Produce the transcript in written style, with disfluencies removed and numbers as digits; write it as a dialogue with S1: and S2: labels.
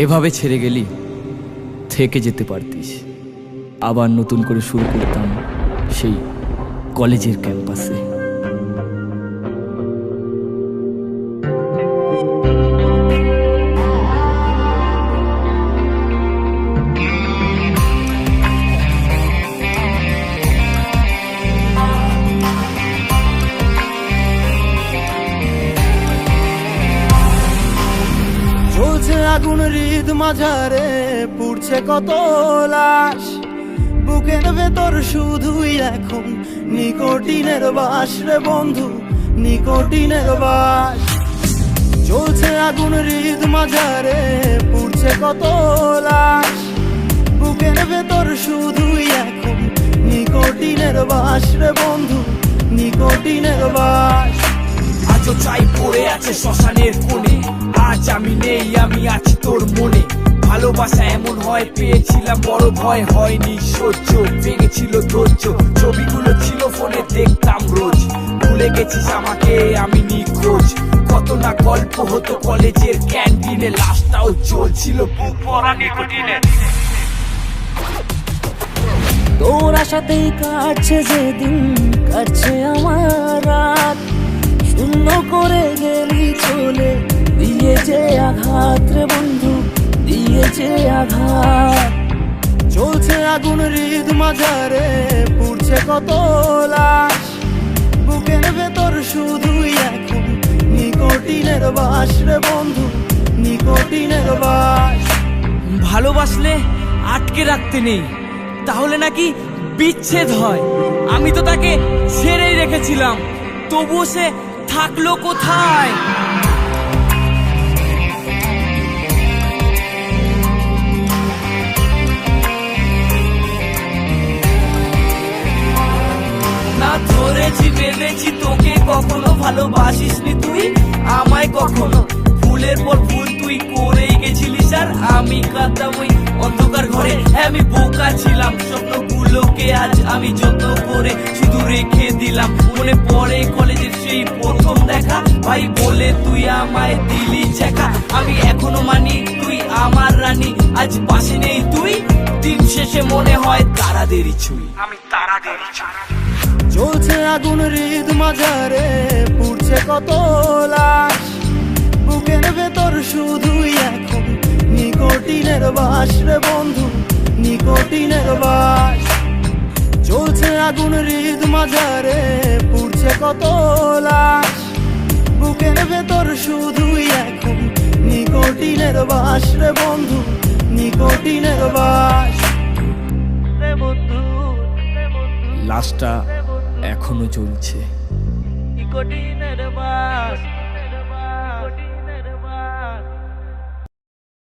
S1: এভাবে ছেড়ে গেলি, থেকে যেতে পারতিস। আবার নতুন করে শুরু করতাম সেই কলেজের ক্যাম্পাসে।
S2: আগুন হৃদ মাঝারে পুড়ছে কত লাশ, বুকের ভেতর শুধুই এখন নিকোটিনের বাস রে বন্ধু, নিকোটিনের বাস। চলছে আগুন হৃদ মাঝারে পুড়ছে কত লাশ, বুকের ভেতর শুধুই এখন নিকোটিনের বাস রে বন্ধু, নিকোটিনের বাস।
S3: আজও চাই পড়ে আছে শ্মশানের কোণে, আজ আমি নেই, আমি আছি তোর মনে। ভালোবাসা এমন হয়, পেয়েছিলাম বড় ভয়, হয়নি সহ্য, ভেঙেছিল ধৈর্য। ছবিগুলো ছিল ফোনে, দেখতাম রোজ, ভুলে গেছিস আমাকে, আমি নিখোঁজ। কত না গল্প হতো কলেজের ক্যান্টিনে, লাশটাও চলছিল বুক ভরা নিকোটিনে।
S4: তোর আশাতেই কাটছে যেদিন, কাটছে আমার রাত, শূন্য করে গেলি চলে, দিয়েছে আঘাত রে বন্ধু, দিয়েছে আঘাত।
S2: চলছে আগুন হৃদ মাঝারে পুড়ছে কত লাশ, বুকের ভেতর শুধুই এখন নিকোটিনের বাস রে বন্ধু, নিকোটিনের বাস।
S1: ভালোবাসলে আটকে রাখতে নেই, তাহলে নাকি বিচ্ছেদ হয়। আমি তো তাকে ছেড়েই রেখেছিলাম, তবুও সে থাকলো কোথায়?
S3: না ধরেছি ভেবেছি তোকে, কখনো ভালোবাসিসনি তুই আমায় কখনো। ভুলের পর ভুল তুই করেই গেছিলিস, আর আমি কাঁদতাম ওই অন্ধকার ঘরে। আমি বোকা ছিলাম, স্বপ্নগুলোকে আজ আমি যত্ন করে শুধু রেখে দিলাম। মনে পড়ে কলেজের সেই প্রথম দেখা, ভাই বলে তুই আমায় দিলি ছেকা। আমি এখনো মানি তুই আমার রানী, আজ পাশে নেই তুই। দিন শেষে মনে হয় তারাদেরই ছুঁই, আমি তারাদেরই ছুঁই।
S2: চলছে আগুন হৃদ মাঝারে পুড়ছে কত লাশ, বুকের ভেতর শুধুই এখন নিকোটিনের বাস রে বন্ধু, নিকোটিনের বাস। চলছে আগুন হৃদ মাঝারে পুড়ছে কত লাশ, বুকের ভেতর শুধুই এখন নিকোটিনের বাস রে বন্ধু, নিকোটিনের বাস রে বন্ধু।
S1: লাশটা এখনো জ্বলছে।
S2: নিকোটিনের বাস।